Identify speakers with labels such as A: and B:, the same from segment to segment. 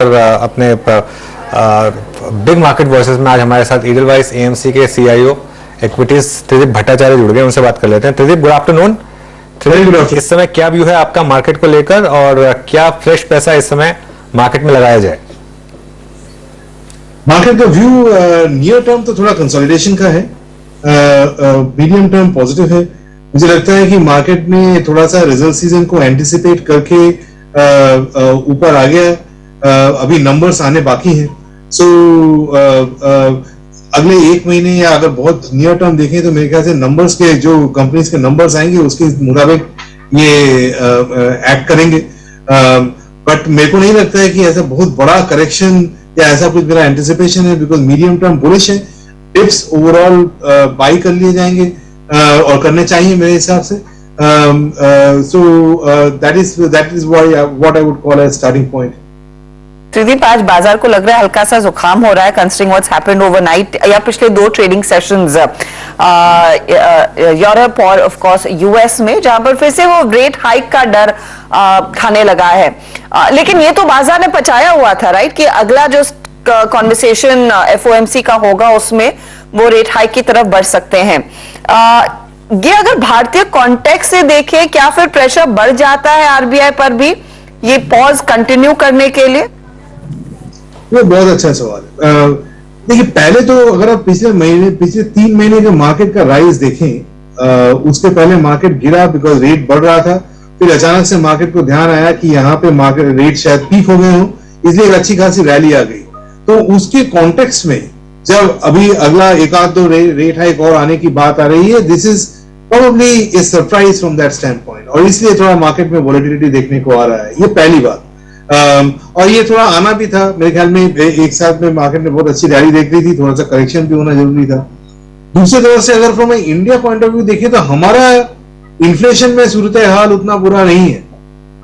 A: अपने big market voices में आज हमारे साथ ईडलवाइस एएमसी के सीईओ इक्विटीज त्रिदीप भट्टाचार्य जुड़ गए। उनसे बात कर लेते हैं। Tridip, good afternoon. त्रिदीप, इस समय क्या व्यू है आपका मार्केट को लेकर और क्या फ्रेश पैसा इस समय मार्केट में लगाया जाए?
B: मार्केट का व्यू नियर टर्म तो थोड़ा कंसोलिडेशन का है, मीडियम टर्म पॉजिटिव है। मुझे लगता है कि मार्केट ने थोड़ा सा रिजल्ट सीजन को एंटिसिपेट करके ऊपर आ गया। अभी नंबर्स आने बाकी हैं। सो अगले एक महीने या अगर बहुत नियर टर्म देखें तो मेरे ख्याल से नंबर्स के जो कंपनीज के नंबर्स आएंगे उसके मुताबिक ये एक्ट करेंगे। बट मेरे को नहीं लगता है कि ऐसा बहुत बड़ा करेक्शन या ऐसा कुछ मेरा एंटिसिपेशन है, बिकॉज मीडियम टर्म बुलिश है। टिप्स ओवरऑल बाई कर लिए जाएंगे और करने चाहिए मेरे हिसाब से। So that is what I would call as starting point.
C: Tridip, आज बाजार को लग रहा है हल्का सा जुकाम हो रहा है कंसिडरिंग व्हाट्स हैपेंड ओवरनाइट या पिछले दो ट्रेडिंग सेशंस यूरोप और ऑफ कोर्स यूएस में, जहां पर फिर से वो रेट हाइक का डर खाने लगा है। लेकिन ये तो बाजार ने पचाया हुआ था, राइट, कि अगला जो कॉन्वर्सेशन एफओएमसी का होगा उसमें वो रेट हाइक की तरफ बढ़ सकते हैं। ये अगर भारतीय कॉन्टेक्स्ट से देखें, क्या फिर प्रेशर बढ़ जाता है आरबीआई पर भी ये पॉज कंटिन्यू करने के लिए?
B: वो बहुत अच्छा सवाल है। देखिए, पहले तो अगर आप पिछले 3 महीने के मार्केट का राइज देखें, उसके पहले मार्केट गिरा बिकॉज रेट बढ़ रहा था। फिर अचानक से मार्केट को ध्यान आया कि यहाँ पे मार्केट रेट शायद पीक हो गए हो, इसलिए एक अच्छी खासी रैली आ गई। तो उसके कॉन्टेक्स्ट में जब अभी अगला एक आध दो रेट हाइक और आने की बात आ रही है, this is probably A surprise from that stand point, और इसलिए थोड़ा मार्केट में वॉलेटिलिटी देखने को आ रहा है। ये पहली बात। और ये थोड़ा आना भी था मेरे ख्याल में। एक साथ में मार्केट ने बहुत अच्छी रैली देख रही थी, थोड़ा सा करेक्शन भी होना जरूरी था। दूसरी तरफ से अगर from India point of view देखें तो हमारा इन्फ्लेशन में सूरत हाल उतना बुरा नहीं है।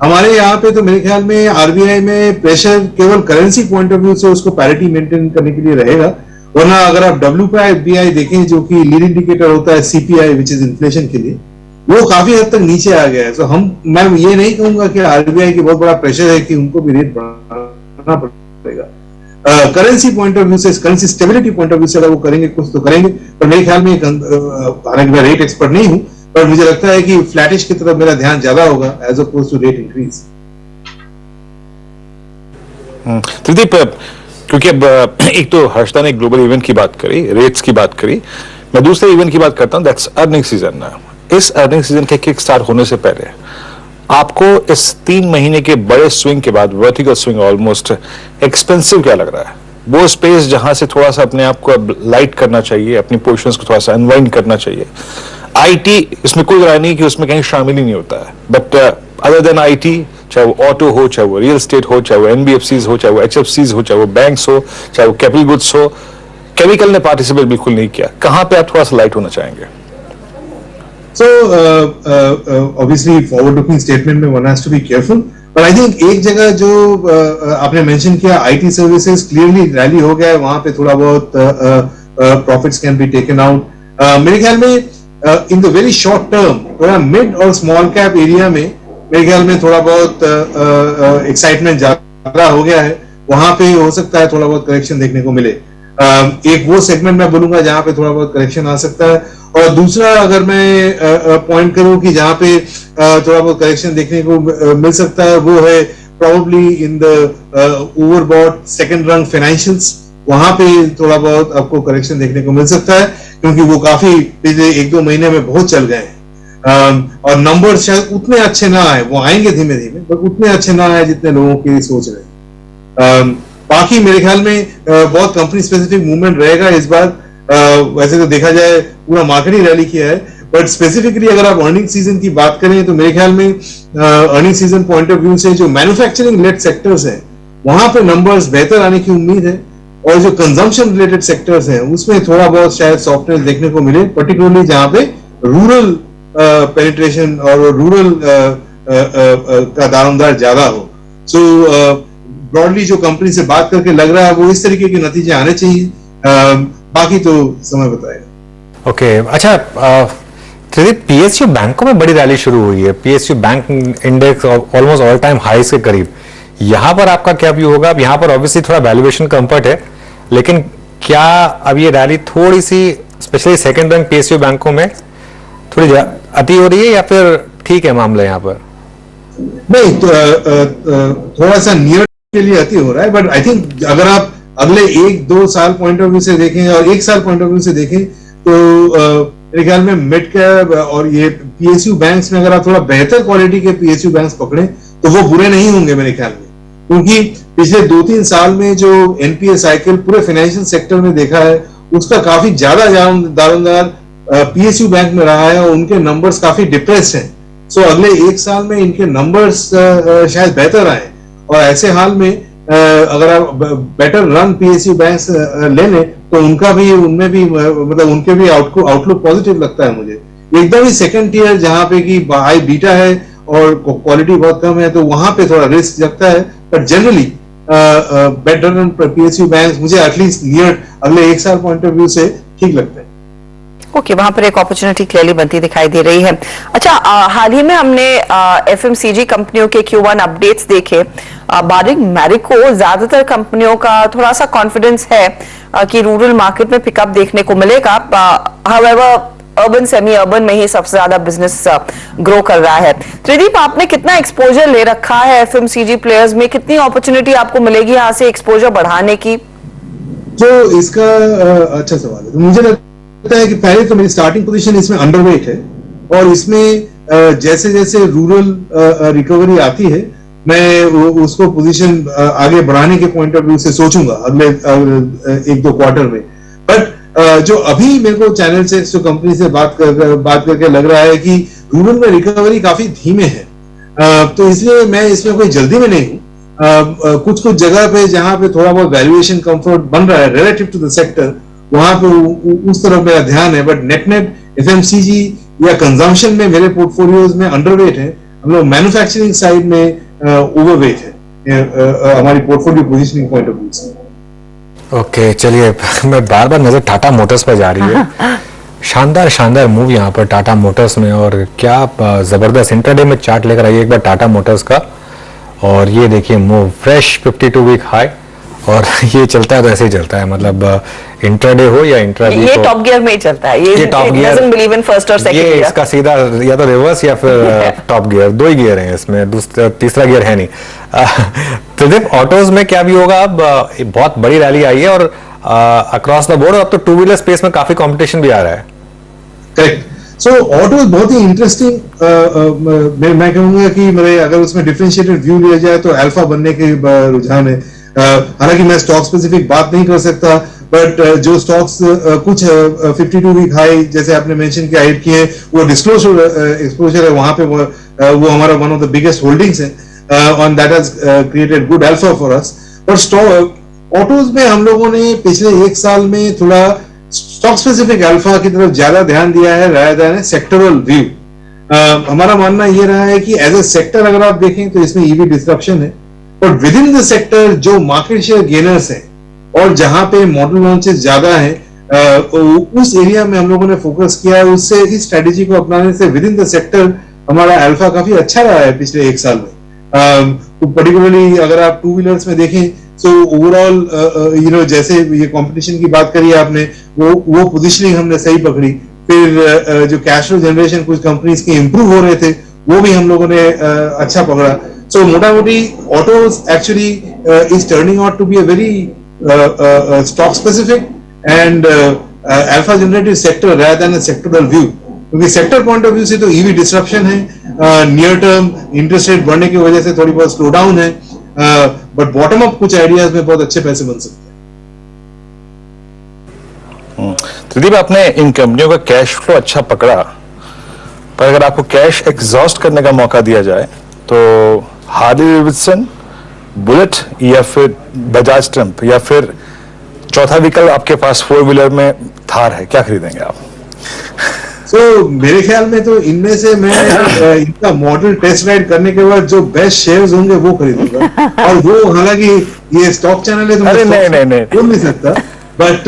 B: हमारे यहाँ पे तो मेरे ख्याल में आरबीआई में प्रेशर केवल करेंसी पॉइंट ऑफ व्यू से उसको पैरिटी मेंटेन करने के लिए रहेगा। वरना अगर आप WPI देखें, जो कि लीड इंडिकेटर होता है CPI विच इज इन्फ्लेशन के लिए, वो काफी हद तक नीचे आ गया है। तो मैं ये नहीं कहूंगा कि आरबीआई की बहुत बड़ा प्रेशर है कि उनको भी रेट बढ़ाना पड़ेगा। करेंसी पॉइंट ऑफ व्यू से, currency stability point of view से अगर वो करेंगे कुछ तो करेंगे। पर मेरे ख्याल में, हालांकि मैं रेट एक्सपर्ट नहीं हूं, पर मुझे लगता है कि फ्लैटिश की तरफ मेरा ध्यान ज्यादा होगा as opposed to rate increase.
D: Tridip, क्योंकि अब एक तो हर्षदा ने ग्लोबल इवेंट की बात करी, रेट्स की बात करी, मैं दूसरे इवेंट की बात करता हूं, दैट्स अर्निंग सीजन। इस अर्निंग सीजन के किक स्टार्ट होने से पहले आपको इस 3 महीने के बड़े स्विंग के बाद, वर्टिकल स्विंग ऑलमोस्ट, एक्सपेंसिव क्या लग रहा है? वो स्पेस जहां से थोड़ा सा अपने आप को अब लाइट करना चाहिए, अपनी पोजीशंस को थोड़ा सा अनवाइंड करना चाहिए। आईटी, इसमें कोई राय नहीं कि उसमें कहीं शामिल ही नहीं होता है, बट अदर देन आईटी, चाहे वो ऑटो हो, चाहे वो रियल एस्टेट हो, चाहे वो एनबीएफसीज हो, चाहे वो एचएफसीज हो, चाहे वो बैंक्स हो, चाहे वो कैपिटल गुड्स हो, केमिकल ने पार्टिसिपेट बिल्कुल नहीं किया। कहां पे आप थोड़ा सा लाइट होना चाहेंगे?
B: So obviously forward-looking statement में one has to be careful, but I think एक जगह जो आपने मेंशन किया, IT services clearly रैली हो गया है, वहां पे थोड़ा बहुत profits can be taken out। मेरे ख्याल में in the very short term थोड़ा मिड और स्मॉल कैप एरिया में मेरे ख्याल में थोड़ा बहुत एक्साइटमेंट ज्यादा हो गया है। वहां पे हो सकता है थोड़ा बहुत करेक्शन देखने को मिले। एक वो सेगमेंट मैं बोलूंगा जहां पे थोड़ा बहुत करेक्शन आ सकता है, और दूसरा अगर मैं पॉइंट करूं कि जहां पे थोड़ा बहुत करेक्शन देखने को मिल सकता है, वो है probably in the overbought second रंग फाइनेंशियल्स। वहां पे थोड़ा बहुत आपको करेक्शन देखने को मिल सकता है, क्योंकि वो काफी पिछले 1-2 महीने में बहुत चल गए हैं। और नंबर शायद उतने अच्छे ना आए, वो आएंगे धीमे धीमे, पर उतने अच्छे ना आए जितने लोगों की सोच रहे हैं। बाकी मेरे ख्याल में बहुत कंपनी स्पेसिफिक मूवमेंट रहेगा इस बार। वैसे तो देखा जाए पूरा मार्केट ही रैली किया है, बट स्पेसिफिकली अगर आप अर्निंग सीजन की बात करें तो मेरे ख्याल में earning season point of view से जो मैन्युफैक्चरिंग लेड सेक्टर्स हैं वहां पे नंबर्स बेहतर आने की उम्मीद है, और जो कंजम्पशन रिलेटेड सेक्टर्स हैं उसमें थोड़ा बहुत शायद सॉफ्टनेस देखने को मिले, पर्टिकुलरली जहां पे रूरल पेनिट्रेशन और रूरल का दारोमदार ज्यादा हो। सो ब्रॉडली जो कंपनी से बात करके लग रहा है वो इस तरीके के नतीजे आने चाहिए। बाकी तो समय बताएगा।
A: ओके, अच्छा त्रिदीप, पीएसयू बैंकों में बड़ी रैली शुरू हुई है। PSU bank index almost all time highs के करीब। यहां पर आपका क्या व्यू होगा? अब यहां पर ऑब्वियसली थोड़ा वैल्यूएशन कंफर्ट है, लेकिन क्या अब ये रैली थोड़ी सी स्पेशली सेकंड रैंक पीएसयू बैंकों में थोड़ी अति हो रही है या फिर ठीक है मामला यहां पर?
B: नहीं तो थोड़ा सा नियर के लिए अति हो रहा है, बट आई थिंक अगर आप अगले 1-2 साल पॉइंट ऑफ व्यू से देखें और 1 साल पॉइंट ऑफ व्यू से देखें तो मेरे ख्याल में मिड कैप और ये पीएसयू बैंक्स में अगर आप थोड़ा बेहतर क्वालिटी के पीएसयू बैंक्स पकड़े तो वो बुरे नहीं होंगे मेरे ख्याल में, क्योंकि पिछले 2-3 साल में जो एनपीए साइकिल पूरे फाइनेंशियल सेक्टर में देखा है उसका काफी ज्यादा दारोमदार पीएसयू बैंक में रहा है और उनके नंबर्स काफी डिप्रेस्ड हैं। सो अगले 1 साल में इनके नंबर्स शायद बेहतर आए और ऐसे हाल में अगर आप बेटर रन पीएसयू बैंक्स ले लें तो उनमें भी मतलब उनके भी आउटलुक पॉजिटिव लगता है मुझे। एकदम ही सेकंड टियर जहां पे कि हाई बीटा है और क्वालिटी बहुत कम है तो वहां पे थोड़ा रिस्क लगता है, but generally better run PSU banks मुझे एटलीस्ट नियर अगले 1 साल पॉइंट ऑफ व्यू से ठीक लगता है।
C: ओके, वहां पर एक अपॉर्चुनिटी क्लियरली बनती दिखाई दे रही है। अच्छा, हाल ही में हमने एफएमसीजी कंपनियों के Q1 अपडेट्स देखे। बारिंग मैरिको ज्यादातर कंपनियों का थोड़ा सा कॉन्फिडेंस है कि रूरल मार्केट में पिकअप देखने को मिलेगा। हाउएवर अर्बन सेमी अर्बन में ही सबसे ज्यादा बिजनेस ग्रो कर रहा है। त्रिदीप, आपने कितना एक्सपोजर ले रखा है एफएमसीजी प्लेयर्स में? कितनी अपॉर्चुनिटी आपको मिलेगी यहाँ से एक्सपोजर बढ़ाने की?
B: तो इसका अच्छा सवाल है। तो मुझे लगता है कि पहले तो मेरी स्टार्टिंग पोजीशन इसमें अंडरवेट है और इसमें जैसे जैसे रूरल रिकवरी आती है मैं उसको पोजीशन आगे बढ़ाने के पॉइंट ऑफ व्यू से सोचूंगा अगले 1-2 क्वार्टर में। बट जो अभी मेरे को चैनल से जो कंपनी से बात करके लग रहा है कि रूरल में रिकवरी काफी धीमे है, तो इसलिए मैं इसमें कोई जल्दी में नहीं हूँ। कुछ जगह पे जहां पे थोड़ा बहुत वैल्यूएशन कंफर्ट बन रहा है रिलेटिव टू द सेक्टर, वहां पे उस तरफ मेरा ध्यान है। बट नेट एफएमसीजी या कंजम्पशन में मेरे पोर्टफोलियोज में अंडरवेट है। हम लोग मैन्युफैक्चरिंग साइड में ओवरवेट है हमारी portfolio positioning point of view से।
A: ओके, चलिए मैं बार बार नजर टाटा मोटर्स पर जा रही है। शानदार शानदार मूव यहाँ पर टाटा मोटर्स में, और क्या जबरदस्त इंट्राडे में चार्ट लेकर आइए एक बार टाटा मोटर्स का, और ये देखिए मूव फ्रेश 52 वीक हाई, और ये चलता है तो ऐसे ही चलता है, मतलब इंट्राडे हो या इंट्रा वीक हो,
C: ये टॉप गियर में ही चलता है। ये
A: top gear,
C: doesn't believe in first और सेकंड गियर।
A: इसका सीधा या तो रिवर्स या फिर टॉप गियर, 2 ही गियर हैं इसमें, दूसरा तीसरा गियर है नहीं। प्रदीप, ऑटोज में क्या भी होगा? अब बहुत बड़ी रैली आई है और अक्रॉस द बोर्ड, अब तो 2 व्हीलर स्पेस में काफी कंपटीशन भी आ रहा है।
B: करेक्ट। सो ऑटोज बहुत ही इंटरेस्टिंग, मैं कहूंगा कि मेरे अगर उसमें डिफरेंशिएटेड व्यू लिया जाए तो अल्फा बनने के रुझान है। हालांकि मैं स्टॉक स्पेसिफिक बात नहीं कर सकता, बट जो स्टॉक्स कुछ 52 वीक हाई जैसे आपने मेंशन किया हिट किए, वो डिस्क्लोजर एक्सपोजर है, वहां पे वो हमारा one of the biggest holdings है, और that has created good alpha for us. पर स्टॉक ऑटोज में हम लोगों ने पिछले 1 साल में थोड़ा स्टॉक स्पेसिफिक अल्फा की तरफ ज्यादा ध्यान दिया है rather than सेक्टरल व्यू। हमारा मानना ये रहा है कि एज ए सेक्टर अगर आप देखें तो इसमें ईवी डिस्ट्रप्शन है, but with in the sector जो मार्केट शेयर गेनर्स हैं और जहां पे मॉडल लॉन्चेस ज्यादा हैं, उस एरिया में हम लोगों ने फोकस किया है। उससे इस स्ट्रेटेजी को अपनाने से विद इन द सेक्टर हमारा अल्फा काफी अच्छा रहा है पिछले 1 साल में। तो पर्टिकुलरली अगर आप 2 व्हीलर्स में देखें तो ओवरऑल जैसे ये कंपटीशन की बात करी आपने, वो पोजीशनिंग हमने सही पकड़ी। फिर जो कैश फ्लो जनरेशन कुछ कंपनीज के इंप्रूव हो रहे थे वो भी हम लोगों ने अच्छा पकड़ा। सो मोटा मोटी autos actually is turning out to be a very stock specific and alpha generative sector rather than a sectoral view, क्योंकि सेक्टर पॉइंट ऑफ व्यू से तो ईवी डिस्ट्रप्शन है, नियर टर्म इंटरेस्ट रेट बढ़ने की वजह से थोड़ी बहुत स्लो डाउन है, बट बॉटम अप कुछ आइडियाज में बहुत अच्छे पैसे बन सकते हैं।
D: त्रिदीप, आपने इन कंपनियों का कैश फ्लो अच्छा पकड़ा, पर अगर आपको कैश एग्जॉस्ट करने का मौका दिया जाए तो हार्ली डेविडसन, बुलेट या फिर बजाज ट्रम्प या फिर चौथा विकल्प आपके पास 4 व्हीलर में थार है, क्या खरीदेंगे आप?
B: मेरे ख्याल में तो इनमें से मैं इनका मॉडल टेस्ट राइड करने के बाद जो बेस्ट शेयर्स होंगे वो खरीदूंगा, और वो हालांकि ये स्टॉक चैनल है तो
D: अरे नहीं
B: बोल नहीं सकता, but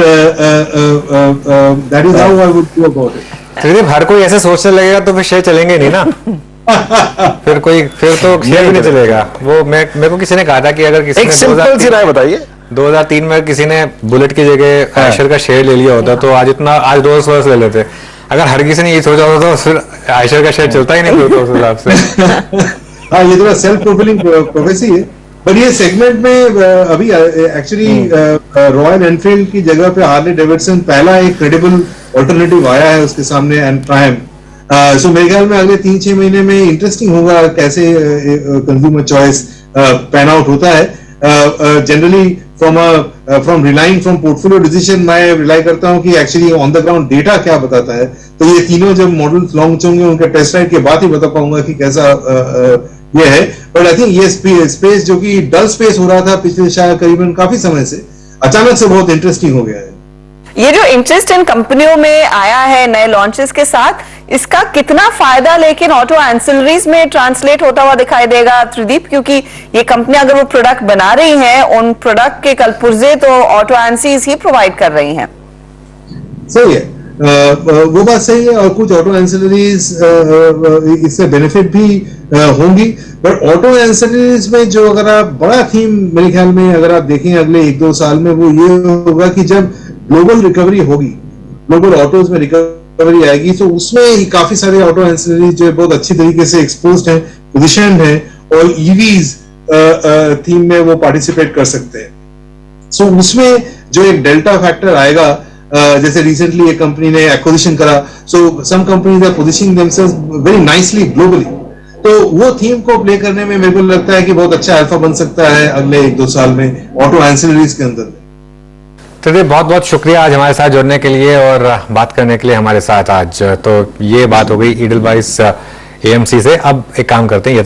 B: that is how I would do about it.
A: हर कोई ऐसे सोचने लगेगा तो फिर शेयर चलेंगे नहीं ना। फिर तो शेयर भी नहीं चलेगा। वो मेरे को किसी ने कहा था कि अगर किसी
D: एक
A: ने
D: सिंपल सी राय बताइए।
A: 2003 में किसी ने बुलेट की जगह आयशर का शेयर ले लिया होता तो आज रोल्स रॉयस ले लेते। अगर हर किसी ने ये सोचा होता तो फिर आयशर का शेयर चलता ही नहीं फिर तो उस हिसाब से।
B: हाँ, ये थोड़ा सेल्फ प्रोफिलिंग प्रोफेसी है, पर ये सेगमेंट में अभी एक्चुअली रॉयल एनफील्ड की जगह पे हार्ले डेविडसन पहला एक क्रेडिबल ऑल्टरनेटिव आया है उसके सामने, एंड ट्रायम्फ। सो मेरे ख्याल में अगले 3-6 महीने में इंटरेस्टिंग होगा कैसे कंज्यूमर चॉइस पैन आउट होता है। Generally from relying from portfolio decision मैं रिलाई करता हूं कि actually on the ground data क्या बताता है। तो ये तीनों जब मॉडल्स लॉन्च होंगे उनके टेस्ट राइड के बाद ही बता पाऊंगा कि कैसा ये है। बट आई थिंक ये स्पेस जो कि डल स्पेस हो रहा था पिछले शायद करीबन काफी समय से, अचानक से बहुत इंटरेस्टिंग हो गया है।
C: ये जो इंटरेस्ट इन कंपनियों में आया है नए लॉन्चेस के साथ, इसका कितना फायदा लेकिन ऑटो एंसिलरीज में ट्रांसलेट होता हुआ दिखाई देगा त्रिदीप? क्योंकि ये कंपनियां अगर वो प्रोडक्ट बना रही हैं, उन प्रोडक्ट के कलपुर्जे तो ऑटो एंसीज ही प्रोवाइड कर रही हैं।
B: सही है, वो बात सही है, और कुछ ऑटो एंसिलरीज इससे बेनिफिट भी होंगी। बट ऑटो एंसिलरीज में जो अगर आप बड़ा थीम मेरे ख्याल में अगर आप देखें अगले 1-2 साल में, वो ये होगा कि जब ग्लोबल रिकवरी होगी, ग्लोबल ऑटोज में रिकवरी आएगी, तो उसमें काफी सारे ऑटो एंसिलरीज जो बहुत अच्छी तरीके से एक्सपोज्ड हैं, पोजीशन्ड हैं, और ईवीज थीम में वो पार्टिसिपेट कर सकते हैं। सो उसमें जो एक डेल्टा फैक्टर आएगा, जैसे रिसेंटली एक कंपनी ने एक्विजिशन करा, so some companies are positioning themselves very nicely globally, तो वो थीम को प्ले करने में मेरे को लगता है कि बहुत अच्छा अल्फा बन सकता है अगले 1-2 साल में ऑटो एंसिलरीज के अंदर।
A: तो बहुत बहुत शुक्रिया आज हमारे साथ जुड़ने के लिए और बात करने के लिए हमारे साथ आज। तो ये बात हो गई ईडलवाइस एएमसी से। अब एक काम करते हैं।